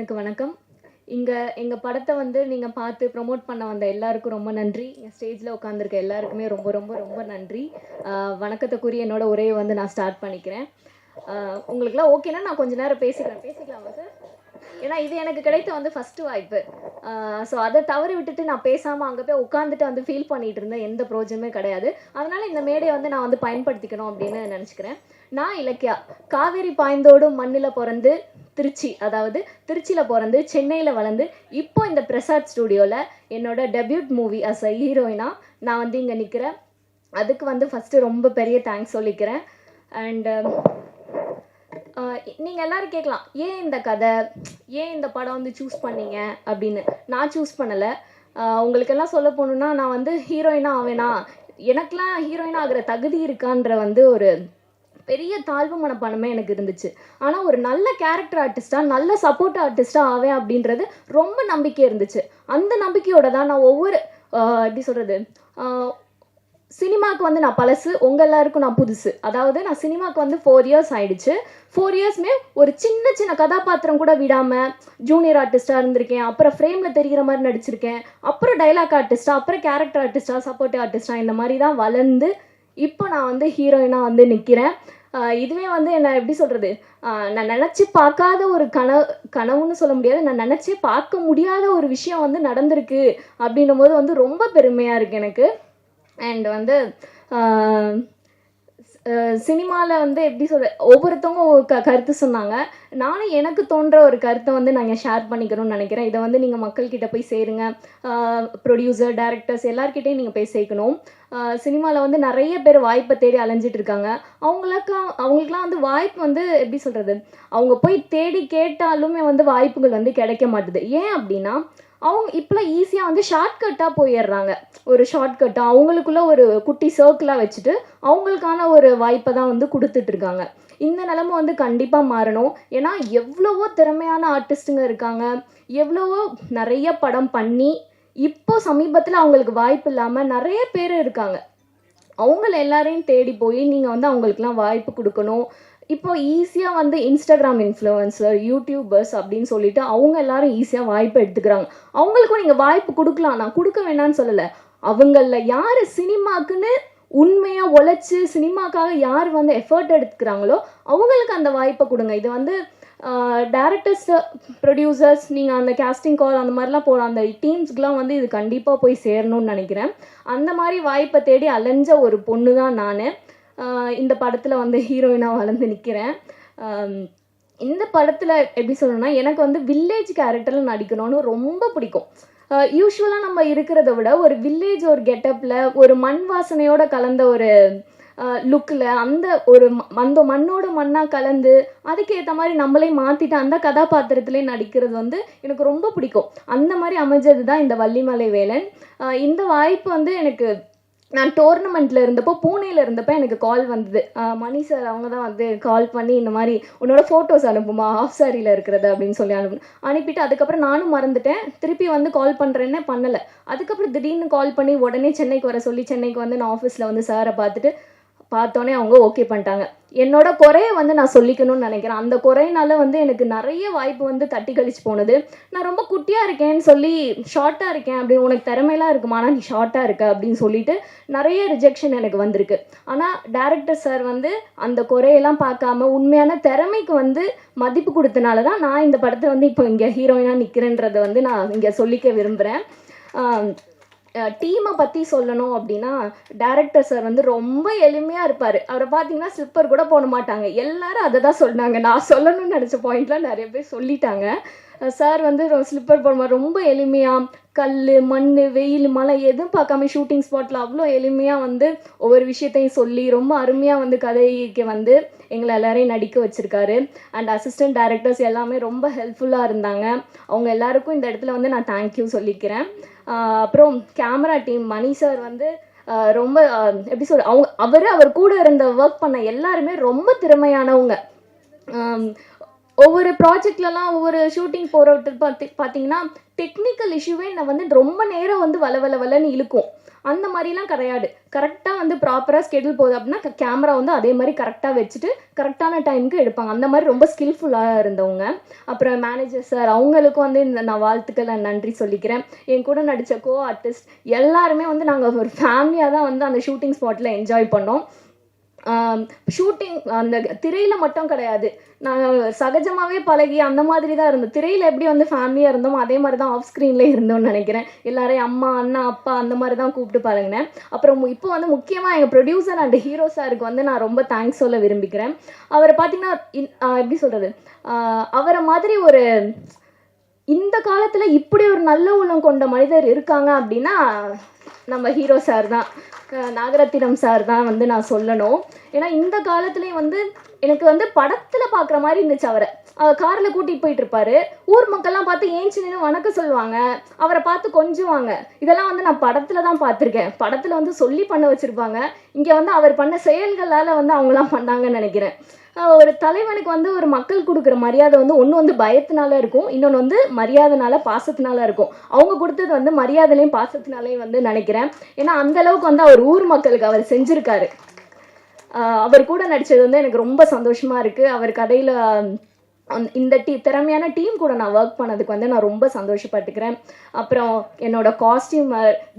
அனைவருக்கு வணக்கம். எங்கள் படத்தை வந்து நீங்கள் பார்த்து ப்ரொமோட் பண்ண வந்த எல்லாருக்கும் ரொம்ப நன்றி. ஸ்டேஜில் உட்காந்துருக்க எல்லாருக்குமே ரொம்ப ரொம்ப ரொம்ப நன்றி. வணக்கத்துக்குரிய என்னோட உரையை வந்து நான் ஸ்டார்ட் பண்ணிக்கிறேன். உங்களுக்குலாம் ஓகேனா நான் கொஞ்ச நேரம் பேசிக்கலாமா சார்? ஏன்னா இது எனக்கு கிடைத்த வந்து ஃபஸ்ட்டு வாய்ப்பு. ஸோ அதை தவறி விட்டுட்டு நான் பேசாமல் அங்கே போய் உட்காந்துட்டு வந்து ஃபீல் பண்ணிகிட்டு இருந்தேன். எந்த ப்ரோஜனமே கிடையாது. அதனால் இந்த மேடையை வந்து நான் வந்து பயன்படுத்திக்கணும் அப்படின்னு நினச்சிக்கிறேன். நான் இலக்கியா, காவேரி பாய்ந்தோடும் மண்ணில் பிறந்து திருச்சியில் பிறந்து சென்னையில் வளர்ந்து இப்போ இந்த பிரசாத் ஸ்டூடியோவில் என்னோட டெபியூட் மூவி அஸ் அ ஹீரோயினா நான் வந்து இங்கே நிற்கிறேன். அதுக்கு வந்து ஃபஸ்ட்டு ரொம்ப பெரிய தேங்க்ஸ் சொல்லிக்கிறேன். அண்டு நீங்கள் எல்லோரும் கேட்கலாம், ஏன் இந்த கதை, ஏன் இந்த படம் வந்து சூஸ் பண்ணீங்க அப்படின்னு. நான் சூஸ் பண்ணலை. உங்களுக்கெல்லாம் சொல்ல போகணுன்னா, நான் வந்து ஹீரோயினாக ஆவேனா, எனக்கெலாம் ஹீரோயினாக ஆகிற தகுதி இருக்கான்ற வந்து ஒரு பெரிய தாழ்வு மனப்பான்மை எனக்கு இருந்துச்சு. ஆனால் ஒரு நல்ல கேரக்டர் ஆர்டிஸ்டாக, நல்ல சப்போர்ட் ஆர்டிஸ்டாக ஆவேன் அப்படின்றது ரொம்ப நம்பிக்கை இருந்துச்சு. அந்த நம்பிக்கையோட தான் நான் எப்படி சொல்கிறது, சினிமாவுக்கு வந்து நான் பழசு, உங்கள் எல்லாருக்கும் நான் புதுசு. அதாவது நான் சினிமாவுக்கு வந்து 4 years ஆயிடுச்சு. 4 yearsமே ஒரு சின்ன சின்ன கதாபாத்திரம் கூட விடாமல் ஜூனியர் ஆர்டிஸ்டாக இருந்திருக்கேன். அப்புறம் ஃப்ரேமில் தெரிகிற மாதிரி நடிச்சிருக்கேன். அப்புறம் டைலாக் ஆர்டிஸ்டாக, அப்புறம் கேரக்டர் ஆர்டிஸ்டாக, சப்போர்ட்டிவ் ஆர்டிஸ்டாக, இந்த மாதிரி தான் வளர்ந்து இப்போ நான் வந்து ஹீரோயினாக வந்து நிற்கிறேன். இதுவே வந்து என்ன எப்படி சொல்கிறது, நான் நினச்சி பார்க்காத ஒரு கனவுன்னு சொல்ல முடியாது, நான் நினச்சி பார்க்க முடியாத ஒரு விஷயம் வந்து நடந்திருக்கு அப்படின்னும் போது வந்து ரொம்ப பெருமையாக இருக்குது எனக்கு. அண்ட் வந்து சினிமாவில் வந்து எப்படி சொல்ற, ஒவ்வொருத்தவங்க ஒவ்வொரு கருத்து சொன்னாங்க. நானும் எனக்கு தோன்ற ஒரு கருத்தை வந்து நாங்கள் ஷேர் பண்ணிக்கணும்னு நினைக்கிறேன். இதை வந்து நீங்கள் மக்கள்கிட்ட போய் சேருங்க. ப்ரொடியூசர், டைரக்டர்ஸ் எல்லார்கிட்டையும் நீங்கள் போய் சேர்க்கணும். சினிமாவில் வந்து நிறைய பேர் வாய்ப்பை தேடி அலைஞ்சிட்டு இருக்காங்க. அவங்களுக்குலாம் வந்து வாய்ப்பு வந்து எப்படி சொல்கிறது, அவங்க போய் தேடி கேட்டாலுமே வந்து வாய்ப்புகள் வந்து கிடைக்க மாட்டுது. ஏன் அப்படின்னா, அவங்க இப்போலாம் ஈஸியாக வந்து ஷார்ட்கட்டாக போயிடுறாங்க. ஒரு ஷார்ட்கட்டாக அவங்களுக்குள்ள ஒரு குட்டி சர்க்கிளாக வச்சுட்டு அவங்களுக்கான ஒரு வாய்ப்பை தான் வந்து கொடுத்துட்ருக்காங்க. இந்த நிலைமை வந்து கண்டிப்பாக மாறணும். ஏன்னா எவ்வளவோ திறமையான ஆர்டிஸ்ட்டுங்க இருக்காங்க, எவ்வளவோ நிறைய படம் பண்ணி இப்போ சமீபத்தில் அவங்களுக்கு வாய்ப்பு இல்லாமல் நிறைய பேர் இருக்காங்க. அவங்கள எல்லாரையும் தேடி போய் நீங்கள் வந்து அவங்களுக்குலாம் வாய்ப்பு கொடுக்கணும். இப்போ ஈஸியாக வந்து இன்ஸ்டாகிராம் இன்ஃப்ளூயன்சர், யூடியூபர்ஸ் அப்படின்னு சொல்லிட்டு அவங்க எல்லாரும் ஈஸியாக வாய்ப்பு எடுத்துக்கிறாங்க. அவங்களுக்கும் நீங்கள் வாய்ப்பு கொடுக்கலாம், நான் கொடுக்க வேணான்னு சொல்லலை. அவங்களில் யார் சினிமாக்குன்னு உண்மையாக உழைச்சி சினிமாக்காக யார் வந்து எஃபர்ட் எடுத்துக்கிறாங்களோ அவங்களுக்கு அந்த வாய்ப்பை கொடுங்க. இது வந்து டேரக்டர்ஸ், ப்ரொடியூசர்ஸ், நீங்கள் அந்த கேஸ்டிங் கால் அந்த மாதிரிலாம் போகிற அந்த டீம்ஸ்க்கெலாம் வந்து இது கண்டிப்பாக போய் சேரணும்னு நினைக்கிறேன். அந்த மாதிரி வாய்ப்பை தேடி அலைஞ்ச ஒரு பொண்ணு தான் நான். இந்த படத்தில் வந்து ஹீரோயினாக வளர்ந்து நிற்கிறேன். இந்த படத்தில் எப்படி சொல்லணும்னா, எனக்கு வந்து வில்லேஜ் கேரக்டரில் நடிக்கணும்னு ரொம்ப பிடிக்கும். யூஸ்வலாக நம்ம இருக்கிறத விட ஒரு வில்லேஜ், ஒரு கெட்டப்பில், ஒரு மண் வாசனையோடு கலந்த ஒரு லுக்கில், அந்த மண்ணோட மண்ணாக கலந்து அதுக்கேற்ற மாதிரி நம்மளே மாற்றிட்டு அந்த கதாபாத்திரத்திலே நடிக்கிறது வந்து எனக்கு ரொம்ப பிடிக்கும். அந்த மாதிரி அமைஞ்சது தான் இந்த வள்ளிமலை வேலன். இந்த வாய்ப்பு வந்து எனக்கு, நான் டோர்னமெண்ட்டில் இருந்தப்போ, பூனேயில் இருந்தப்போ எனக்கு கால் வந்தது. மணி சார் அவங்க தான் வந்து கால் பண்ணி இந்த மாதிரி உன்னோட ஃபோட்டோஸ் அனுப்புமா ஆஃப் சாரியில் இருக்கிறது அப்படின்னு சொல்லி அனுப்பிட்டு அதுக்கப்புறம் நானும் மறந்துட்டேன். திருப்பி வந்து கால் பண்ணுறேன்னே பண்ணலை. அதுக்கப்புறம் திடீர்னு கால் பண்ணி உடனே சென்னைக்கு வர சொல்லி சென்னைக்கு வந்து நான் ஆஃபீஸில் வந்து சாரை பார்த்தோன்னே அவங்க ஓகே பண்ணிட்டாங்க. என்னோட குறையை வந்து நான் சொல்லிக்கணும்னு நினைக்கிறேன். அந்த குறையினால வந்து எனக்கு நிறைய வாய்ப்பு வந்து தட்டி கழிச்சு போனது. நான் ரொம்ப குட்டியாக இருக்கேன்னு சொல்லி, ஷார்ட்டாக இருக்கேன் அப்படி, உனக்கு திறமையெல்லாம் இருக்குமா, ஆனால் நீ ஷார்ட்டாக இருக்க அப்படின்னு சொல்லிட்டு நிறைய ரிஜெக்ஷன் எனக்கு வந்திருக்கு. ஆனால் டேரக்டர் சார் வந்து அந்த குறையெல்லாம் பார்க்காம உண்மையான திறமைக்கு வந்து மதிப்பு கொடுத்தனால தான் நான் இந்த படத்தை வந்து இப்போ இங்கே ஹீரோயினாக நிற்கிறேன்றதை வந்து நான் இங்கே சொல்லிக்க விரும்புகிறேன். டீமை பற்றி சொல்லணும் அப்படின்னா, டேரக்டர் சார் வந்து ரொம்ப எளிமையாக இருப்பார். அவரை பார்த்தீங்கன்னா ஸ்லிப்பர் கூட போட மாட்டாங்க. எல்லாரும் அதை தான் சொன்னாங்க. நான் சொல்லணும்னு நினச்ச பாயிண்ட்லாம் நிறைய பேர் சொல்லிட்டாங்க. சார் வந்து ஸ்லிப்பர் போடுமா, ரொம்ப எளிமையாக கல், மண், வெயில், மழை எதுவும் பார்க்காம ஷூட்டிங் ஸ்பாட்டில் அவ்வளோ எளிமையாக வந்து ஒவ்வொரு விஷயத்தையும் சொல்லி ரொம்ப அருமையாக வந்து கதைக்கு வந்து எங்களை எல்லாரையும் நடிக்க வச்சுருக்காரு. அண்ட் அசிஸ்டன்ட் டைரக்டர்ஸ் எல்லாமே ரொம்ப ஹெல்ப்ஃபுல்லாக இருந்தாங்க. அவங்க எல்லாருக்கும் இந்த இடத்துல வந்து நான் தேங்க்யூ சொல்லிக்கிறேன். அப்புறம் கேமரா டீம், மணி சார் வந்து ரொம்ப எப்படி சொல்ற, அவர் கூட இருந்த ஒர்க் பண்ண எல்லாருமே ரொம்ப திறமையானவங்க. ஒவ்வொரு ப்ராஜெக்ட்லலாம் ஒவ்வொரு ஷூட்டிங் போகிறது பார்த்தீங்கன்னா டெக்னிக்கல் இஷ்யூவே நான் வந்து ரொம்ப நேரம் வந்து வளன்னு இழுக்கும். அந்த மாதிரிலாம் கிடையாது. கரெக்டாக வந்து ப்ராப்பராக ஸ்கெடியூல் போகுது அப்படின்னா கேமரா வந்து அதே மாதிரி கரெக்டாக வச்சுட்டு கரெக்டான டைமுக்கு எடுப்பாங்க. அந்த மாதிரி ரொம்ப ஸ்கில்ஃபுல்லாக இருந்தவங்க. அப்புறம் மேனேஜர் சார் அவங்களுக்கும் வந்து நான் வாழ்த்துக்களை நன்றி சொல்லிக்கிறேன். என் கூட நடித்த கோ ஆர்டிஸ்ட் எல்லாருமே வந்து நாங்கள் ஒரு ஃபேமிலியாக தான் வந்து அந்த ஷூட்டிங் ஸ்பாட்டில் என்ஜாய் பண்ணோம். ஷூட்டிங் அந்த திரையில் மட்டும் கிடையாது, நாங்கள் சகஜமாகவே பழகி அந்த மாதிரி தான் இருந்தோம். திரையில் எப்படி வந்து ஃபேமிலியாக இருந்தோமோ அதே மாதிரி தான் ஆஃப் ஸ்க்ரீனில் இருந்தோம்னு நினைக்கிறேன். எல்லாரையும் அம்மா அண்ணா அப்பா அந்த மாதிரி தான் கூப்பிட்டு பழகினேன். அப்புறம் இப்போ வந்து முக்கியமாக எங்கள் ப்ரொடியூசர் அண்ட் ஹீரோ சாருக்கு வந்து நான் ரொம்ப தேங்க்ஸ் சொல்ல விரும்பிக்கிறேன். அவரை பார்த்தீங்கன்னா எப்படி சொல்கிறது, அவரை மாதிரி ஒரு இந்த காலத்தில் இப்படி ஒரு நல்ல உள்ளம் கொண்ட மனிதர் இருக்காங்க அப்படின்னா நம்ம ஹீரோ சார் தான், நாகரத்தினம் சார் தான் வந்து நான் சொல்லணும். ஏன்னா இந்த காலத்துலேயும் வந்து எனக்கு வந்து படத்தில் பார்க்குற மாதிரி இருந்துச்சு. அவரை காரில் கூட்டிகிட்டு போயிட்டு இருப்பாரு, ஊர் மக்கள்லாம் பார்த்து ஏஞ்சி நின்று வணக்கம் சொல்லுவாங்க, அவரை பார்த்து கொஞ்சுவாங்க. இதெல்லாம் வந்து நான் படத்தில் தான் பார்த்துருக்கேன். படத்தில் வந்து சொல்லி பண்ண வச்சுருப்பாங்க, இங்கே வந்து அவர் பண்ண செயல்களால் வந்து அவங்களாம் பண்ணாங்கன்னு நினைக்கிறேன். ஒரு தலைவனுக்கு வந்து ஒரு மக்கள் கொடுக்குற மரியாதை வந்து ஒன்று வந்து பயத்தினால இருக்கும், இன்னொன்று வந்து மரியாதைனால பாசத்தினால இருக்கும். அவங்க கொடுத்தது வந்து மரியாதையிலையும் பாசத்தினாலையும் வந்து நினைக்கிறேன். ஏன்னா அந்த அளவுக்கு வந்து அவர் ஊர் மக்களுக்கு அவர் செஞ்சுருக்காரு. அவர் கூட நடித்தது வந்து எனக்கு ரொம்ப சந்தோஷமாக இருக்குது. அவர் கதையில் இந்த திறமையான டீம் கூட நான் ஒர்க் பண்ணதுக்கு வந்து நான் ரொம்ப சந்தோஷப்பட்டுக்கிறேன். அப்புறம் என்னோட காஸ்டியூம்,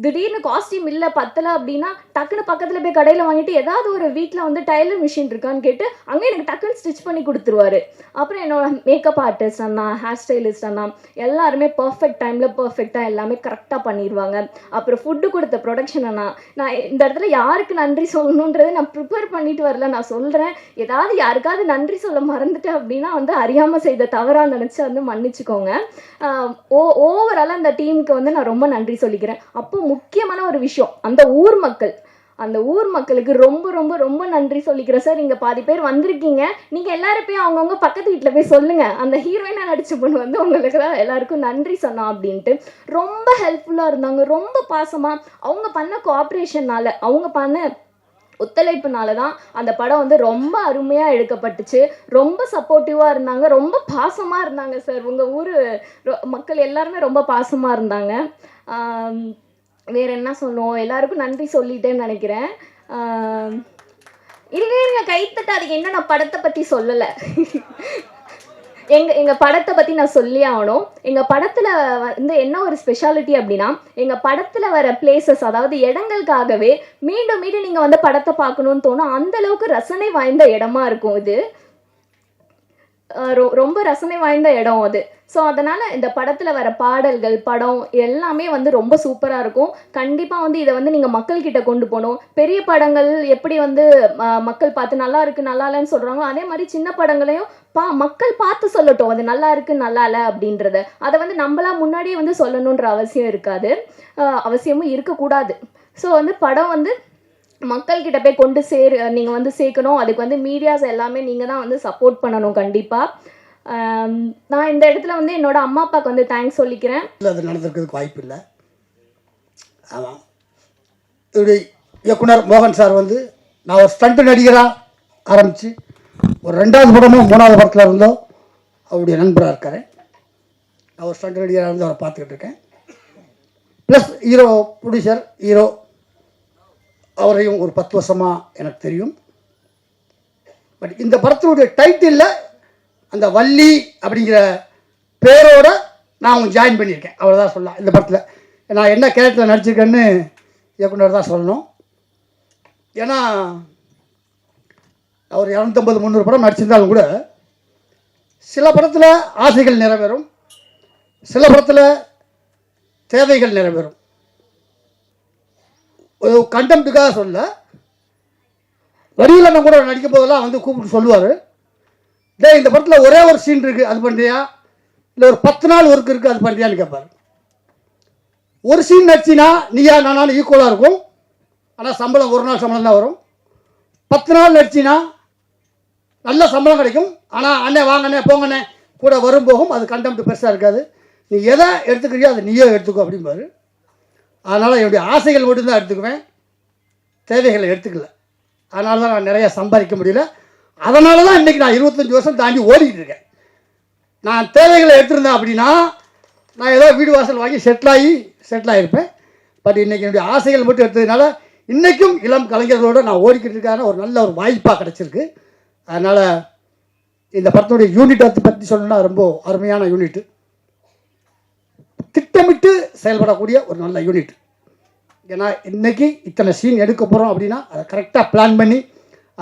திடீர்னு காஸ்டியூம் இல்லை பத்தலை அப்படின்னா டக்குன்னு பக்கத்தில் போய் கடையில் வாங்கிட்டு ஏதாவது ஒரு வீட்டில் வந்து டைலர் மிஷின் இருக்கான்னு கேட்டு அங்கே எனக்கு டக்குன்னு ஸ்டிச் பண்ணி கொடுத்துருவாரு. அப்புறம் என்னோட மேக்கப் ஆர்டிஸ்ட் அண்ணா, ஹேர் ஸ்டைலிஸ்ட் அண்ணா எல்லாருமே பர்ஃபெக்ட் டைமில் பர்ஃபெக்டாக எல்லாமே கரெக்டாக பண்ணிடுவாங்க. அப்புறம் ஃபுட்டு கொடுத்த ப்ரொடக்ஷன் அண்ணா, நான் இந்த இடத்துல யாருக்கு நன்றி சொல்லணுன்றது நான் ப்ரிப்பேர் பண்ணிட்டு வரல, நான் சொல்கிறேன். ஏதாவது யாருக்காவது நன்றி சொல்ல மறந்துட்டேன் அப்படின்னா வந்து அறியாமல் செய்த தவறாக நினச்சி வந்து மன்னிச்சுக்கோங்க. ஓவராலாக அந்த டீமுக்கு வந்து நான் ரொம்ப நன்றி சொல்லிக்கிறேன். அப்போ முக்கியமான ஒரு விஷயம், அந்த ஊர் மக்களுக்கு ரொம்ப ரொம்ப ரொம்ப நன்றி சொல்லிக்கிறேன் சார். இங்கே பாதி பேர் வந்திருக்கீங்க, நீங்கள் எல்லாரும் போய் அவங்கவுங்க பக்கத்து வீட்டில் போய் சொல்லுங்கள், அந்த ஹீரோயினாக நடிச்ச பொண்ணு வந்து உங்களுக்கு தான் எல்லாருக்கும் நன்றி சொன்னான் அப்படின்ட்டு. ரொம்ப ஹெல்ப்ஃபுல்லாக இருந்தாங்க, ரொம்ப பாசமாக. அவங்க பண்ண கோஆப்ரேஷன்னால, அவங்க பண்ண ஒத்துழைப்புனால தான் அந்த படம் வந்து ரொம்ப அருமையாக எடுக்கப்பட்டுச்சு. ரொம்ப சப்போர்ட்டிவாக இருந்தாங்க, ரொம்ப பாசமாக இருந்தாங்க சார். உங்கள் ஊர் மக்கள் எல்லாருமே ரொம்ப பாசமாக இருந்தாங்க. வேறு என்ன சொன்னோம், எல்லாருக்கும் நன்றி சொல்லிட்டேன்னு நினைக்கிறேன். இருங்க கைத்தட்டாதீங்க, இன்னும் நான் படத்தை பற்றி சொல்லலை. எங்கள் படத்தை பற்றி நான் சொல்லி ஆகணும். எங்கள் படத்தில் வந்து என்ன ஒரு ஸ்பெஷாலிட்டி அப்படின்னா, எங்கள் படத்தில் வர பிளேசஸ், அதாவது இடங்களுக்காகவே மீண்டும் மீண்டும் நீங்கள் வந்து படத்தை பார்க்கணுன்னு தோணும். அந்தளவுக்கு ரசனை வாய்ந்த இடமா இருக்கும் இது. ரொம்ப ரசனை வாய்ந்த இடம் அது. ஸோ அதனால் இந்த படத்தில் வர பாடல்கள், படம் எல்லாமே வந்து ரொம்ப சூப்பராக இருக்கும். கண்டிப்பாக வந்து இதை வந்து நீங்கள் மக்கள்கிட்ட கொண்டு போகணும். பெரிய படங்கள் எப்படி வந்து மக்கள் பார்த்து நல்லா இருக்குது நல்லா இல்லைன்னு சொல்கிறாங்களோ, அதே மாதிரி சின்ன படங்களையும் மக்கள் பார்த்து சொல்லட்டும் அது நல்லா இருக்குது நல்லா இல்லை அப்படின்றத. அதை வந்து நம்மளா முன்னாடியே வந்து சொல்லணுன்ற அவசியம் இருக்காது, அவசியமும் இருக்கக்கூடாது. ஸோ வந்து படம் வந்து மக்கள்கிட்ட போய் கொண்டு நீங்கள் வந்து சேர்க்கணும். அதுக்கு வந்து மீடியாஸ் எல்லாமே நீங்கள் தான் வந்து சப்போர்ட் பண்ணணும் கண்டிப்பாக. நான் இந்த இடத்துல வந்து என்னோட அம்மா அப்பாவுக்கு வந்து தேங்க்ஸ் சொல்லிக்கிறேன். அது நடந்திருக்கிறதுக்கு வாய்ப்பு இல்லை. ஆமாம், இப்படி இயக்குனர் மோகன் சார் வந்து நான் ஒரு ஸ்டண்ட் நடிகராக ஆரம்பித்து ஒரு 2வது படமோ 3வது படத்தில் இருந்தோ அவருடைய நண்பராக இருக்கிறேன். நான் ஒரு ஸ்டண்ட் நடிகராக இருந்து அவரை பார்த்துக்கிட்டு இருக்கேன். ப்ளஸ் ஹீரோ ப்ரொடியூசர் ஹீரோ அவரையும் ஒரு 10 வருஷமாக எனக்கு தெரியும். பட் இந்த படத்தினுடைய டைட்டிலில் அந்த வள்ளி அப்படிங்கிற பேரோட நான் அவங்க ஜாயின் பண்ணியிருக்கேன், அவ்வளோதான் சொல்லலாம். இந்த படத்தில் நான் என்ன கேரக்டரில் நடிச்சிருக்கேன்னு இயக்குனர் தான் சொல்லணும். ஏன்னா அவர் 250-300 படம் நடிச்சிருந்தாலும் கூட சில படத்தில் ஆசைகள் நிறைவேறும், சில படத்தில் தேவைகள் நிறைவேறும். ஒரு கண்டெம்ட்டுக்காக சொல்ல, வரியில் கூட நடிக்கும் போதெல்லாம் வந்து கூப்பிட்டு சொல்லுவார், டே இந்த படத்தில் ஒரே ஒரு சீன் இருக்குது அது பண்ணுறியா, இல்லை ஒரு 10 நாள் ஒர்க் இருக்குது அது பண்ணுறியான்னு கேட்பார். ஒரு சீன் நடிச்சினா நீயா நானும் ஈக்குவலாக இருக்கும், ஆனால் சம்பளம் ஒரு நாள் சம்பளம் தான் வரும். 10 நாள் நடிச்சினா நல்ல சம்பளம் கிடைக்கும், ஆனால் அண்ணே வாங்கண்ணே போங்கண்ணே கூட வரும் போகும், அது கண்டெம்ட் பெருசாக இருக்காது. நீ எதை எடுத்துக்கிறியோ அதை நீயே எடுத்துக்கோ அப்படிம்பாரு. அதனால் என்னுடைய ஆசைகள் மட்டும்தான் எடுத்துக்குவேன், தேவைகளை எடுத்துக்கல. அதனால தான் நான் நிறையா சம்பாதிக்க முடியல. அதனால தான் இன்றைக்கி நான் 25 வருஷம் தாண்டி ஓடிக்கிட்டு இருக்கேன். நான் தேவைகளை எடுத்திருந்தேன் அப்படின்னா நான் ஏதோ வீடு வாசல் வாங்கி செட்டில் ஆகியிருப்பேன். பட் இன்றைக்கி என்னுடைய ஆசைகள் மட்டும் எடுத்ததுனால இன்றைக்கும் இளம் கலைஞர்களோடு நான் ஓடிக்கிட்டு இருக்கான ஒரு நல்ல ஒரு வாய்ப்பாக கிடச்சிருக்கு. அதனால் இந்த படத்துடைய யூனிட்டை பற்றி சொல்லணும்னா ரொம்ப அருமையான யூனிட்டு, திட்டமிட்டு செயல்படக்கூடிய ஒரு நல்ல யூனிட். ஏன்னா இன்றைக்கி இத்தனை சீன் எடுக்க போகிறோம் அப்படின்னா அதை கரெக்டாக பிளான் பண்ணி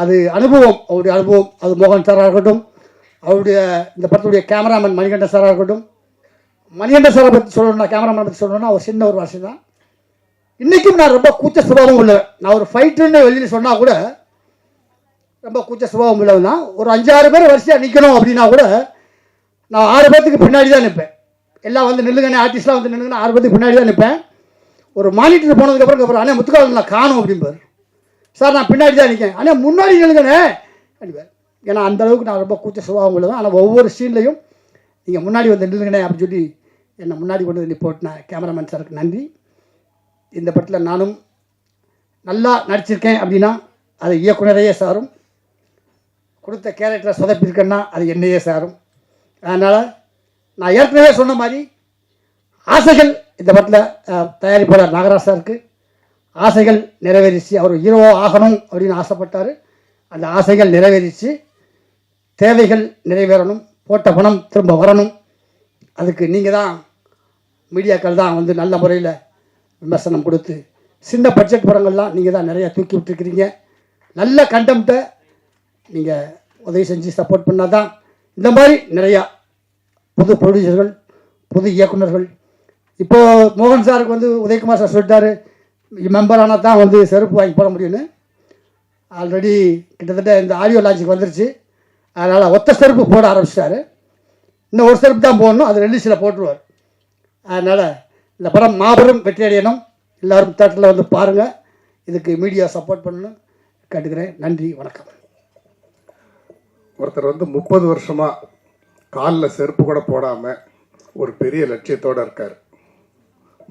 அது அனுபவம், அவருடைய அனுபவம், அது மோகன் சாராக இருக்கட்டும், அவருடைய இந்த படத்துடைய கேமராமேன் மணிகண்டன் சாராக இருக்கட்டும். மணிகண்டன் சாரை பற்றி சொல்லணும்னா, கேமராமேன் பற்றி சொல்லணும்னா அவர் சின்ன ஒரு வாசி தான். இன்றைக்கும் நான் ரொம்ப கூச்ச சுபாவம் உள்ளவன். நான் ஒரு ஃபைட்டுன்னு வெளியில் சொன்னால் கூட ரொம்ப கூச்ச சுபாவம் உள்ளவன் தான். ஒரு 5-6 பேர் வரிசையாக நிற்கணும் அப்படின்னா கூட நான் 6 பேர்த்துக்கு பின்னாடி தான் நிற்பேன். எல்லாம் வந்து நில்லுங்கண்ணே, ஆர்டிஸ்ட்லாம் வந்து நில்லுங்கண்ணே, 6 பேர்த்துக்கு பின்னாடி தான் நிற்பேன். ஒரு மானிட்டர் போனதுக்கப்புறம் அண்ணே முத்துக்கால் நான் காணும் அப்படிம்பார். சார் நான் பின்னாடி தான் நிற்கேன், அண்ணே முன்னாடி நில்லுங்கண்ணே அப்படிப்பார். ஏன்னா அந்தளவுக்கு நான் ரொம்ப கூச்ச சுபாவம் உள்ளதான். ஆனால் ஒவ்வொரு சீன்லையும் நீங்கள் முன்னாடி வந்து நில்லுங்கண்ணே அப்படின்னு சொல்லி என்னை முன்னாடி கொண்டு வந்து போட்டினேன் கேமராமேன் சாருக்கு நன்றி. இந்த படத்தில் நானும் நல்லா நடிச்சிருக்கேன் அப்படின்னா அது இயக்குனரையே சாரும், கொடுத்த கேரக்டரை சொதப்பிருக்கேன்னா அது என்னையே சாரும். அதனால் நான் ஏற்கனவே சொன்ன மாதிரி ஆசைகள் இந்த படத்தில் தயாரிப்பாளர் நாகராஜ் சாருக்கு ஆசைகள் நிறைவேறிச்சு. அவர் ஹீரோவாக ஆகணும் அப்படின்னு ஆசைப்பட்டார். அந்த ஆசைகள் நிறைவேறிச்சு. தேவைகள் நிறைவேறணும், போட்ட பணம் திரும்ப வரணும். அதுக்கு நீங்கள் தான், மீடியாக்கள் தான் வந்து நல்ல முறையில் விமர்சனம் கொடுத்து சின்ன பட்ஜெட் படங்கள்லாம் நீங்கள் தான் நிறையா தூக்கி விட்டுருக்கிறீங்க. நல்ல கண்டெம்ட்டை நீங்கள் உதவி செஞ்சு சப்போர்ட் பண்ணால் தான் இந்த மாதிரி நிறையா புது ப்ரொடியூசர்கள், புது இயக்குநர்கள். இப்போது மோகன் சாருக்கு வந்து உதயகுமார் சார் சொல்லிட்டாரு மெம்பர் ஆனால் தான் வந்து செருப்பு வாங்கி போட முடியும்னு. ஆல்ரெடி கிட்டத்தட்ட இந்த ஆடியோ லான்ச்சுக்கு வந்துருச்சு. அதனால் ஒத்த செருப்பு போட ஆரம்பிச்சிட்டாரு. இன்னும் ஒரு செருப்பு தான் போடணும், அது ரிலீஸில் போட்டுருவார். அதனால் இந்த படம் மாபெரும் வெற்றி அடையணும். எல்லோரும் தேட்டரில் வந்து பாருங்கள். இதுக்கு மீடியா சப்போர்ட் பண்ணணும் கேட்டுக்கிறேன். நன்றி, வணக்கம். ஒருத்தர் வந்து 30 வருஷமாக காலில் செருப்பு கூட போடாமல் ஒரு பெரிய லட்சியத்தோடு இருக்கார்.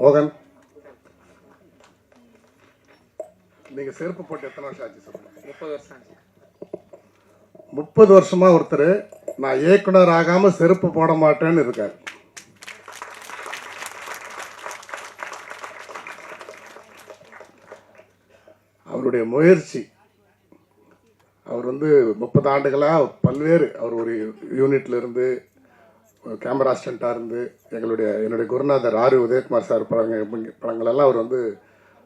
மோகன், நீங்கள் செருப்பு போட்டு எத்தனை வருஷம் ஆச்சு சொல்லுங்கள்? 30 வருஷம் ஆச்சு. 30 வருஷமாக ஒருத்தர் நான் இயக்குனர் ஆகாமல் செருப்பு போட மாட்டேன்னு இருக்கார். அவருடைய முயற்சி, அவர் வந்து 30 ஆண்டுகளாக பல்வேறு, அவர் ஒரு யூனிட்ல இருந்து கேமரா அசிஸ்டண்ட்டாக இருந்து என்னுடைய குருநாதர் ஆர் உதயகுமார் சார் படங்களெல்லாம் அவர் வந்து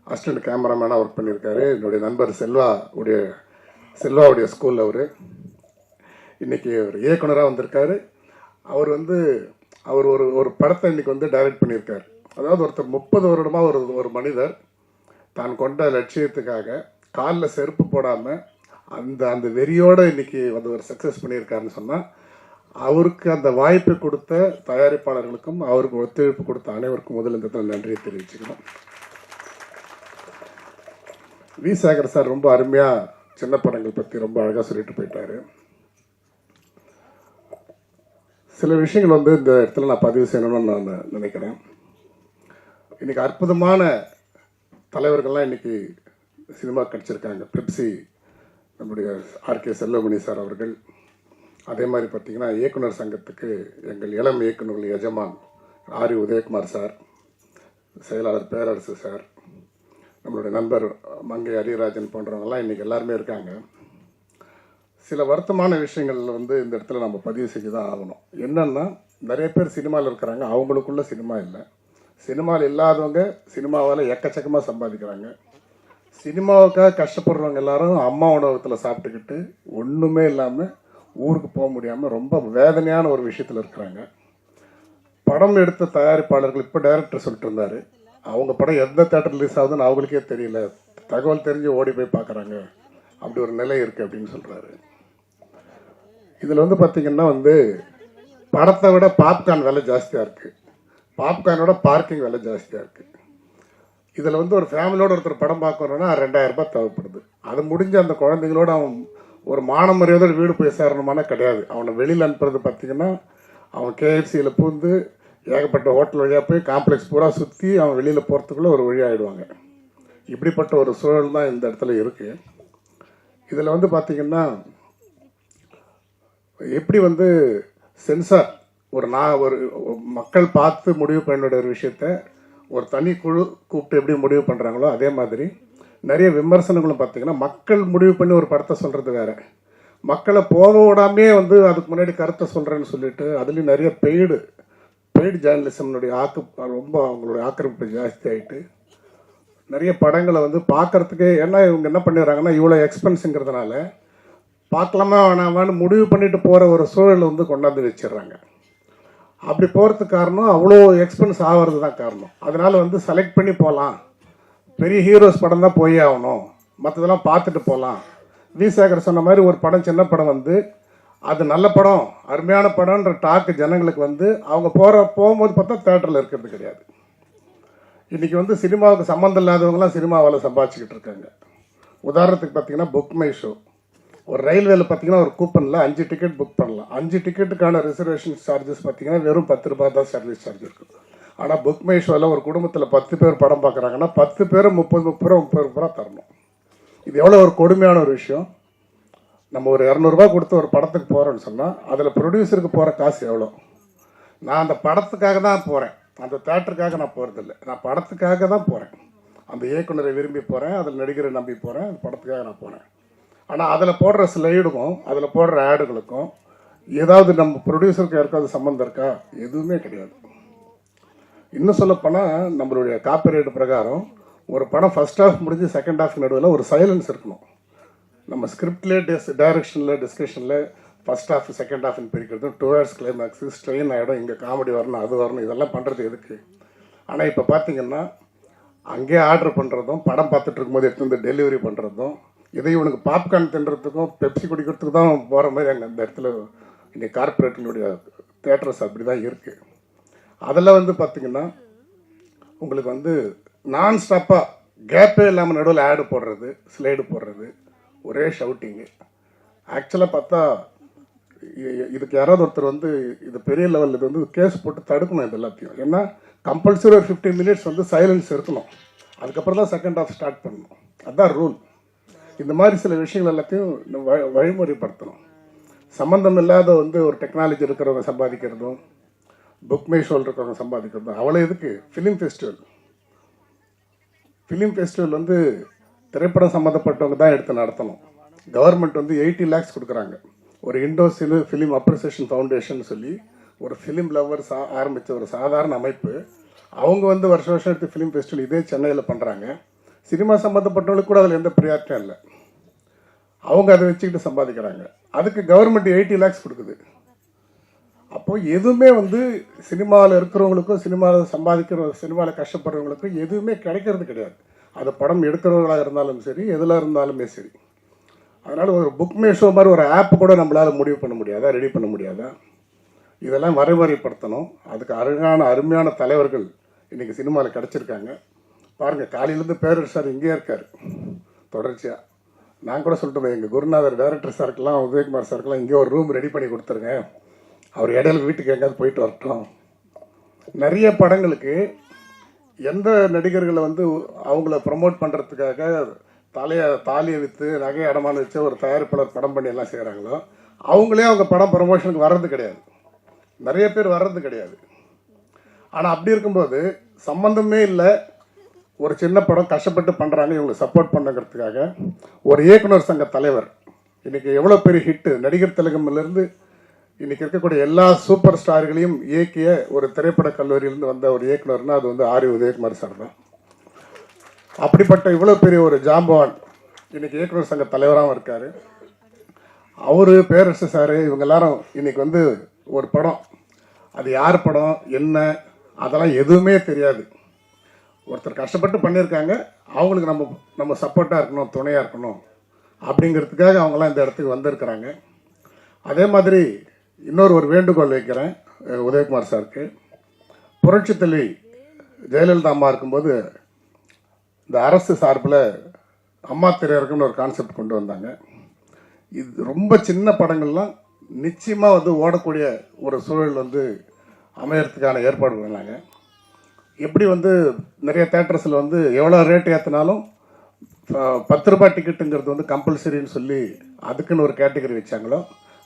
அசிஸ்டண்ட் கேமராமேனாக ஒர்க் பண்ணியிருக்காரு. என்னுடைய நண்பர் செல்வாவுடைய ஸ்கூலில் அவர் இன்னைக்கு ஒரு இயக்குனராக வந்திருக்காரு. அவர் ஒரு படத்தை இன்னைக்கு வந்து டைரக்ட் பண்ணியிருக்காரு. அதாவது ஒருத்தர் 30 வருடமாக ஒரு மனிதர் தான் கொண்ட லட்சியத்துக்காக காலில் செருப்பு போடாமல் அந்த வெறியோடு இன்னைக்கு வந்து ஒரு சக்ஸஸ் பண்ணியிருக்காருன்னு சொன்னால், அவருக்கு அந்த வாய்ப்பை கொடுத்த தயாரிப்பாளர்களுக்கும் அவருக்கு ஒத்துழைப்பு கொடுத்த அனைவருக்கும் முதல் இந்த இடத்துல நன்றியை தெரிவிச்சுக்கணும். வி சேகர் சார் ரொம்ப அருமையாக சின்ன படங்கள் பற்றி ரொம்ப அழகாக சொல்லிட்டு போயிட்டாரு. சில விஷயங்கள் வந்து இந்த இடத்துல நான் பதிவு செய்யணும்னு நான் நினைக்கிறேன். இன்னைக்கு அற்புதமான தலைவர்கள்லாம் இன்னைக்கு சினிமா கிடைச்சிருக்காங்க. பெப்சி நம்முடைய ஆர்கே செல்வமணி சார் அவர்கள், அதே மாதிரி பார்த்தீங்கன்னா இயக்குனர் சங்கத்துக்கு எங்கள் இளம் இயக்குநர்கள் எஜமான் ஆர் உதயகுமார் சார், செயலாளர் பேரரசு சார், நம்மளுடைய நண்பர் மங்கை ஹரிராஜன் போன்றவங்கெல்லாம் இன்றைக்கி எல்லாருமே இருக்காங்க. சில வருத்தமான விஷயங்கள் வந்து இந்த இடத்துல நம்ம பதிவு செஞ்சு தான் ஆகணும். என்னென்னா, நிறைய பேர் சினிமாவில் இருக்கிறாங்க, அவங்களுக்குள்ள சினிமா இல்லை. சினிமாவில் இல்லாதவங்க சினிமாவால் எக்கச்சக்கமாக சம்பாதிக்கிறாங்க. சினிமாவுக்காக கஷ்டப்படுறவங்க எல்லாரும் அம்மா உணவகத்தில் சாப்பிட்டுக்கிட்டு ஒன்றுமே இல்லாமல் ஊருக்கு போக முடியாமல் ரொம்ப வேதனையான ஒரு விஷயத்தில் இருக்கிறாங்க. படம் எடுத்த தயாரிப்பாளர்கள், இப்போ டைரக்டர் சொல்லிட்டு இருந்தார், அவங்க படம் எந்த தேட்டர் ரிலீஸ் ஆகுதுன்னு அவங்களுக்கே தெரியல, தகவல் தெரிஞ்சு ஓடி போய் பார்க்குறாங்க, அப்படி ஒரு நிலை இருக்குது அப்படின்னு சொல்கிறாரு. இதில் வந்து பார்த்திங்கன்னா வந்து படத்தை விட பாப்கார்ன் விலை ஜாஸ்தியாக இருக்குது, பாப்கார்னோட பார்க்கிங் விலை ஜாஸ்தியாக இருக்குது. இதில் வந்து ஒரு ஃபேமிலியோட ஒருத்தர் படம் பார்க்கணுன்னா 2000 ரூபாய் தேவைப்படுது. அது முடிஞ்ச அந்த குழந்தைங்களோட அவன் ஒரு மான மரியாதையோட வீடு போய் சேரணுமானா கிடையாது. அவனை வெளியில் அனுப்புறது பார்த்திங்கன்னா, அவன் கேஎஃப்சியில் பூந்து ஏகப்பட்ட ஹோட்டல் வழியாக போய் காம்ப்ளெக்ஸ் பூரா சுற்றி அவன் வெளியில் போகிறதுக்குள்ளே ஒரு வழியாகிடுவாங்க. இப்படிப்பட்ட ஒரு சூழல் தான் இந்த இடத்துல இருக்குது. இதில் வந்து பார்த்திங்கன்னா எப்படி வந்து சென்சார் ஒரு மக்கள் பார்த்து முடிவு பண்ண ஒரு விஷயத்த ஒரு தனி குழு கூப்பிட்டு எப்படி முடிவு பண்ணுறாங்களோ அதே மாதிரி நிறைய விமர்சனங்களும் பார்த்தீங்கன்னா மக்கள் முடிவு பண்ணி ஒரு படத்தை சொல்கிறது வேற, மக்களை போக விடாமே வந்து அதுக்கு முன்னாடி கருத்தை சொல்கிறேன்னு சொல்லிட்டு அதுலேயும் நிறைய பெய்டு ஜேர்னலிசம்னுடைய ரொம்ப அவங்களுடைய ஆக்கிரமிப்பு ஜாஸ்தி ஆகிட்டு நிறைய படங்களை வந்து பார்க்கறதுக்கு, ஏன்னா இவங்க என்ன பண்ணிடுறாங்கன்னா இவ்வளோ எக்ஸ்பென்ஸுங்கிறதுனால பார்க்கலாமா வேணாமான்னு முடிவு பண்ணிட்டு போகிற ஒரு சூழல் வந்து கொண்டாந்து வச்சிடுறாங்க. அப்படி போகிறதுக்கு காரணம் அவ்வளோ எக்ஸ்பென்ஸ் ஆகிறது தான் காரணம். அதனால வந்து செலக்ட் பண்ணி போகலாம், பெரிய ஹீரோஸ் படம் தான் போய் ஆகணும், மற்றதெல்லாம் பார்த்துட்டு போகலாம். வி சேகர் சொன்ன மாதிரி ஒரு படம் சின்ன படம் வந்து அது நல்ல படம் அருமையான படம்ன்ற டாக்கு ஜனங்களுக்கு வந்து அவங்க போகும்போது பார்த்தா தேட்டரில் இருக்கிறது கிடையாது. இன்றைக்கி வந்து சினிமாவுக்கு சம்மந்தம் இல்லாதவங்களாம் சினிமாவில் சம்பாதிச்சுக்கிட்டு இருக்காங்க. உதாரணத்துக்கு பார்த்தீங்கன்னா புக் மை ஷோ, ஒரு ரயில்வேல பார்த்தீங்கன்னா ஒரு கூப்பனில் 5 டிக்கெட் புக் பண்ணலாம். 5 டிக்கெட்டுக்கான ரிசர்வேஷன் சார்ஜஸ் பார்த்தீங்கன்னா வெறும் 10 ரூபாய் தான் சர்வீஸ் சார்ஜ் இருக்கும். ஆனால் புக் மை ஷோவில் ஒரு குடும்பத்தில் 10 பேர் படம் பார்க்குறாங்கன்னா 10 பேரும் 30 ரூபா தரணும். இது எவ்வளோ ஒரு கொடுமையான ஒரு விஷயம். நம்ம ஒரு 200 ரூபாய் கொடுத்து ஒரு படத்துக்கு போகிறோன்னு சொன்னால் அதில் ப்ரொடியூசருக்கு போகிற காசு எவ்வளோ? நான் அந்த படத்துக்காக தான் போகிறேன், அந்த தேட்டருக்காக நான் போகிறதில்ல, நான் படத்துக்காக தான் போகிறேன். அந்த இயக்குனரை விரும்பி போகிறேன், அதில் நடிகரை நம்பி போகிறேன், அந்த படத்துக்காக நான் போகிறேன். ஆனால் அதில் போடுற ஸ்லைடுக்கும் அதில் போடுற ஆடுகளுக்கும் ஏதாவது நம்ம ப்ரொடியூசருக்கு யாருக்காவது சம்மந்தம் இருக்கா? எதுவுமே கிடையாது. இன்னும் சொல்லப்போனால் நம்மளுடைய காப்பிரைட் பிரகாரம் ஒரு படம் ஃபர்ஸ்ட் ஹாஃப் முடிஞ்சு செகண்ட் ஹாஃப் நடுவில் ஒரு சைலன்ஸ் இருக்கணும். நம்ம ஸ்கிரிப்ட்லேயே டைரக்ஷனில் டிஸ்கஷனில் ஃபர்ஸ்ட் ஹாஃப் செகண்ட் ஹாஃப்னு பிரிக்கிறது, 2 hours கிளைமேக்ஸு ஸ்ட்ரெயின் ஆகிடும், இங்கே காமெடி வரணும் அது வரணும், இதெல்லாம் பண்ணுறது எதுக்கு? ஆனால் இப்போ பார்த்தீங்கன்னா அங்கேயே ஆர்டர் பண்ணுறதும் படம் பார்த்துட்டு இருக்கும்போது எடுத்து வந்து டெலிவரி பண்ணுறதும், இதை இவனுக்கு பாப்கார்ன் தின்றதுக்கும் பெப்சி குடிக்கிறதுக்கு தான் போகிற மாதிரி அங்கே அந்த இடத்துல இன்றைக்கி கார்பரேட்டினுடைய தேட்டர்ஸ் அப்படி தான் இருக்குது. அதில் வந்து பார்த்திங்கன்னா உங்களுக்கு வந்து நான் ஸ்டாப்பாக கேப்பே இல்லாமல் நடுவில் ஆடு போடுறது, ஸ்லைடு போடுறது, ஒரே ஷவுட்டிங்கு. ஆக்சுவலாக பார்த்தா இதுக்கு யாராவது ஒருத்தர் வந்து இது பெரிய லெவலில் இது வந்து கேஸ் போட்டு தடுக்கணும் இது எல்லாத்தையும். ஏன்னா கம்பல்சரி ஒரு 15 minutes வந்து சைலன்ஸ் இருக்கணும், அதுக்கப்புறம் தான் செகண்ட் ஹாஃப் ஸ்டார்ட் பண்ணணும், அதுதான் ரூல். இந்த மாதிரி சில விஷயங்கள் எல்லாத்தையும் வழிமுறைப்படுத்தணும். சம்மந்தம் இல்லாத வந்து ஒரு டெக்னாலஜி இருக்கிறவங்க சம்பாதிக்கிறதும் புக் மை ஷோல் இருக்கிறவங்க சம்பாதிக்கிறதும் அவ்வளோ எதுக்கு? ஃபிலிம் ஃபெஸ்டிவல் வந்து திரைப்படம் சம்மந்தப்பட்டவங்க தான் எடுத்து நடத்தணும். கவர்மெண்ட் வந்து 80 lakhs கொடுக்குறாங்க. ஒரு இண்டோ ஃபிலிம் அப்ரிசியேஷன் ஃபவுண்டேஷன் சொல்லி ஒரு ஃபிலிம் லவ்வர்ஸ் ஆரம்பித்த ஒரு சாதாரண அமைப்பு, அவங்க வந்து வருஷம் எடுத்து ஃபிலிம் ஃபெஸ்டிவல் இதே சென்னையில் பண்ணுறாங்க. சினிமா சம்மந்தப்பட்டவங்களுக்கு கூட அதில் எந்த ப்ரியாரிட்டியும் இல்லை, அவங்க அதை வச்சுக்கிட்டு சம்பாதிக்கிறாங்க. அதுக்கு கவர்மெண்ட் 80 lakhs கொடுக்குது. அப்போது எதுவுமே வந்து சினிமாவில் இருக்கிறவங்களுக்கும் சினிமாவில் கஷ்டப்படுறவங்களுக்கும் எதுவுமே கிடைக்கிறது கிடையாது. அது படம் எடுக்கிறவங்களாக இருந்தாலும் சரி, எதில் இருந்தாலுமே சரி. அதனால் ஒரு புக் மை ஷோ மாதிரி ஒரு ஆப் கூட நம்மளால் முடிவு பண்ண முடியாதா, ரெடி பண்ண முடியாதா? இதெல்லாம் வரைமுறைப்படுத்தணும். அதுக்கு அருமையான தலைவர்கள் இன்றைக்கி சினிமாவில் கிடச்சிருக்காங்க. பாருங்கள், காலையிலேருந்து பேரரசு சார் இங்கேயே இருக்கார் தொடர்ச்சியாக. நான் கூட சொல்லிட்டு எங்கள் குருநாதர் டைரக்டர் சாருக்கெல்லாம், உதயகுமார் சாருக்கெல்லாம் இங்கே ஒரு ரூம் ரெடி பண்ணி கொடுத்துருங்க, அவர் இடையில வீட்டுக்கு எங்கேயாவது போயிட்டு வரட்டும். நிறைய படங்களுக்கு எந்த நடிகர்களை வந்து அவங்கள ப்ரமோட் பண்ணுறதுக்காக தாலியை விற்று நகை அடமான வச்சு ஒரு தயாரிப்பாளர் படம் பண்ணி எல்லாம் செய்கிறாங்களோ அவங்களே அவங்க படம் ப்ரமோஷனுக்கு வர்றது கிடையாது, நிறைய பேர் வர்றது கிடையாது. ஆனால் அப்படி இருக்கும்போது சம்பந்தமே இல்லை, ஒரு சின்ன படம் கஷ்டப்பட்டு பண்ணுறாங்க, இவங்களை சப்போர்ட் பண்ணுங்கிறதுக்காக ஒரு இயக்குனர் சங்க தலைவர் இன்றைக்கி எவ்வளோ பெரிய ஹிட்டு, நடிகர் திலகம்லேருந்து இன்றைக்கி இருக்கக்கூடிய எல்லா சூப்பர் ஸ்டார்களையும் இயக்கிய ஒரு திரைப்பட கல்லூரியிலேருந்து வந்த ஒரு இயக்குனர்னா அது வந்து ஆர் உதயகுமார் சார் தான். அப்படிப்பட்ட இவ்வளோ பெரிய ஒரு ஜாம்பவான் இன்றைக்கி இயக்குனர் சங்க தலைவராகவும் இருக்கார். அவர், பேரரசு சார், இவங்க எல்லாரும் இன்றைக்கி வந்து ஒரு படம், அது யார் படம் என்ன அதெல்லாம் எதுவுமே தெரியாது. ஒருத்தர் கஷ்டப்பட்டு பண்ணியிருக்காங்க, அவங்களுக்கு நம்ம சப்போர்ட்டாக இருக்கணும், துணையாக இருக்கணும் அப்படிங்கிறதுக்காக அவங்களாம் இந்த இடத்துக்கு வந்திருக்கிறாங்க. அதே மாதிரி இன்னொரு வேண்டுகோள் வைக்கிறேன் உதயகுமார் சாருக்கு. புரட்சி தலைவி ஜெயலலிதா அம்மா இருக்கும்போது இந்த அரசு சார்பில் அம்மா திரையரங்குன்னு ஒரு கான்செப்ட் கொண்டு வந்தாங்க. இது ரொம்ப சின்ன படங்கள்லாம் நிச்சயமாக வந்து ஓடக்கூடிய ஒரு சூழல் வந்து அமையறதுக்கான ஏற்பாடு பண்ணாங்க. எப்படி வந்து நிறைய தேட்டர்ஸில் வந்து எவ்வளோ ரேட் ஏற்றினாலும் 10 ரூபாய் டிக்கெட்டுங்கிறது வந்து கம்பல்சரின்னு சொல்லி அதுக்குன்னு ஒரு கேட்டகரி வச்சாங்களோ,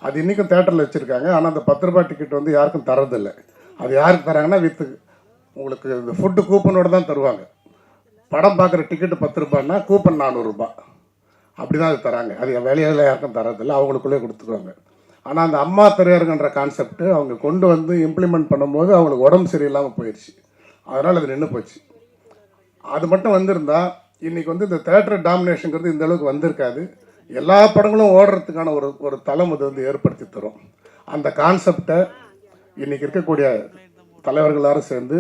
அது இன்றைக்கும் தேட்டரில் வச்சுருக்காங்க. ஆனால் அந்த 10 ரூபாய் டிக்கெட் வந்து யாருக்கும் தரதில்லை. அது யாருக்கு தராங்கன்னா வித்து உங்களுக்கு இந்த ஃபுட்டு கூப்பனோடு தான் தருவாங்க. படம் பார்க்குற டிக்கெட்டு 10 ரூபாய்னா கூப்பன் 400 ரூபாய் அப்படி தான் அது தராங்க. அது வெளியில் யாருக்கும் தரதில்லை, அவங்களுக்குள்ளே கொடுத்துக்குவாங்க. ஆனால் அந்த அம்மா திரையரங்குன்ற கான்செப்ட் அவங்க கொண்டு வந்து இம்ப்ளிமெண்ட் பண்ணும்போது அவங்களுக்கு உடம்பு சரியில்லாமல் போயிடுச்சு. அதனால் அது நின்று போச்சு. அது மட்டும் வந்திருந்தா இன்றைக்கி வந்து இந்த தேட்டர் டாமினேஷனுங்கிறது இந்த அளவுக்கு வந்திருக்காது. எல்லா படங்களும் ஓடுறதுக்கான ஒரு தளம் அது வந்து ஏற்படுத்தி தரும். அந்த கான்செப்டை இன்றைக்கி இருக்கக்கூடிய தலைவர்களாரும் சேர்ந்து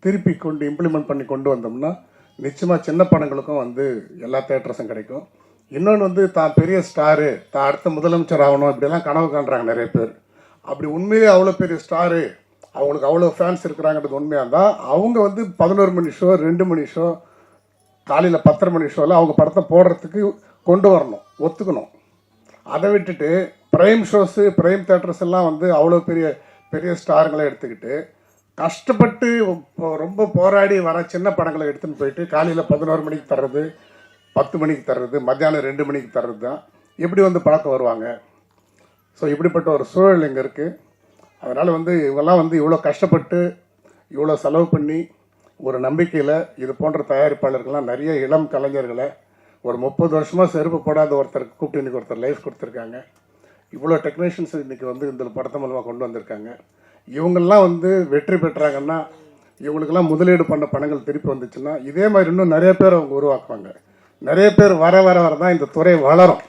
திருப்பி கொண்டு இம்ப்ளிமெண்ட் பண்ணி கொண்டு வந்தோம்னா நிச்சயமாக சின்ன படங்களுக்கும் வந்து எல்லா தேட்டர்ஸும் கிடைக்கும். இன்னொன்று வந்து தான் பெரிய ஸ்டாரு, தான் அடுத்த முதலமைச்சர் ஆகணும் இப்படிலாம் கனவு காண்றாங்க நிறைய பேர். அப்படி உண்மையிலே அவ்வளோ பெரிய ஸ்டாரு, அவங்களுக்கு அவ்வளோ ஃபேன்ஸ் இருக்கிறாங்கிறது உண்மையாக இருந்தால் அவங்க வந்து 11 மணி ஷோ, 2 மணி ஷோ, காலையில் 10:30 மணி ஷோவில் அவங்க படத்தை போடுறதுக்கு கொண்டு வரணும், ஒத்துக்கணும். அதை விட்டுட்டு பிரைம் ஷோஸு, பிரைம் தேட்டர்ஸ் எல்லாம் வந்து அவ்வளோ பெரிய பெரிய ஸ்டாருங்களை எடுத்துக்கிட்டு கஷ்டப்பட்டு ரொம்ப போராடி வர சின்ன படங்களை எடுத்துன்னு போயிட்டு காலையில் 11 மணிக்கு தர்றது, 10 மணிக்கு தர்றது, மத்தியானம் 2 மணிக்கு தர்றது தான் எப்படி வந்து பழக்கம் வருவாங்க. ஸோ இப்படிப்பட்ட ஒரு சூழல் இங்கே இருக்குது. அதனால் வந்து இவங்கெல்லாம் வந்து இவ்வளோ கஷ்டப்பட்டு இவ்வளோ செலவு பண்ணி ஒரு நம்பிக்கையில் இது போன்ற தயாரிப்பாளர்கள்லாம் நிறைய இளம் கலைஞர்களை ஒரு 30 வருஷமாக செருப்பு போடாத ஒருத்தருக்கு கூப்பிட்டு இன்றைக்கி ஒருத்தர் லைஃப் கொடுத்துருக்காங்க. இவ்வளோ டெக்னீஷியன்ஸ் இன்றைக்கி வந்து இந்த படத்து மூலமாக கொண்டு வந்திருக்காங்க. இவங்கெல்லாம் வந்து வெற்றி பெற்றாங்கன்னா இவங்களுக்கெல்லாம் முதலீடு பண்ண பணங்கள் திருப்பி வந்துச்சுன்னா இதே மாதிரி இன்னும் நிறைய பேர் அவங்க உருவாக்குவாங்க. நிறைய பேர் வர வர வர தான் இந்த துறை வளரும்.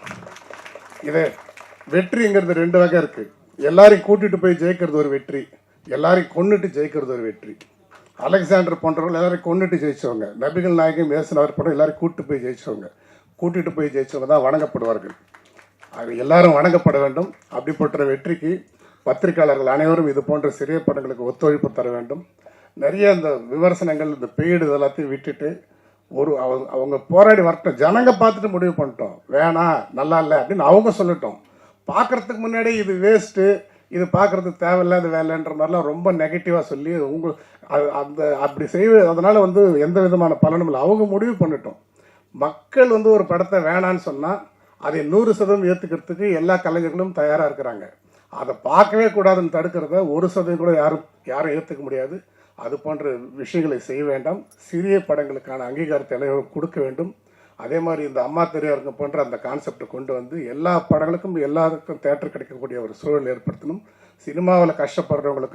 இது வெற்றிங்கிறது 2 வகை இருக்குது. எல்லாரையும் கூட்டிகிட்டு போய் ஜெயிக்கிறது ஒரு வெற்றி, எல்லாரையும் கொண்டுட்டு ஜெயிக்கிறது ஒரு வெற்றி. அலெக்சாண்டர் போன்றவங்க எல்லாரையும் கொண்டுட்டு ஜெயிச்சவங்க, நபிகள் நாயகம் இயேசுநாதர் படம் எல்லாரையும் கூட்டிட்டு போய் ஜெயிச்சவங்க. கூட்டிகிட்டு போய் ஜெயிச்சவங்க தான் வணங்கப்படுவார்கள். அது எல்லாரும் வணங்கப்பட வேண்டும். அப்படிப்பட்ட வெற்றிக்கு பத்திரிகையாளர்கள் அனைவரும் இது போன்ற சிறிய படங்களுக்கு ஒத்துழைப்பு தர வேண்டும். நிறைய இந்த விமர்சனங்கள், இந்த பெய்டு இதெல்லாத்தையும் விட்டுட்டு அவங்க போராடி வரட்டும். ஜனங்க பார்த்துட்டு முடிவு பண்ணிட்டோம், வேணாம் நல்லா இல்லை அப்படின்னு அவங்க சொல்லட்டும். பார்க்கறதுக்கு முன்னாடி இது வேஸ்ட்டு, இது பார்க்கறதுக்கு தேவையில்லாத வேலைன்ற மாதிரிலாம் ரொம்ப நெகட்டிவாக சொல்லி அப்படி அதனால் வந்து எந்த விதமான பலனும் இல்லை. அவங்க முடிவு பண்ணிட்டோம். மக்கள் வந்து ஒரு படத்தை வேணான்னு சொன்னால் அதை 100% ஏற்றுக்கிறதுக்கு எல்லா கலைஞர்களும் தயாராக இருக்கிறாங்க. அதை பார்க்கவே கூடாதுன்னு தடுக்கிறத 1% கூட யாரும் ஏற்றுக்க முடியாது. அது போன்ற விஷயங்களை செய்ய வேண்டாம். சிறிய படங்களுக்கான அங்கீகாரத்தை அனைவரும் கொடுக்க வேண்டும். அதே மாதிரி இந்த அம்மா திரையரங்கு போன்ற அந்த கான்செப்டை கொண்டு வந்து எல்லா படங்களுக்கும் எல்லாருக்கும் தேட்டர் கிடைக்கக்கூடிய ஒரு சூழல் ஏற்படுத்தணும். சினிமாவில் கஷ்டப்படுறவங்களுக்கு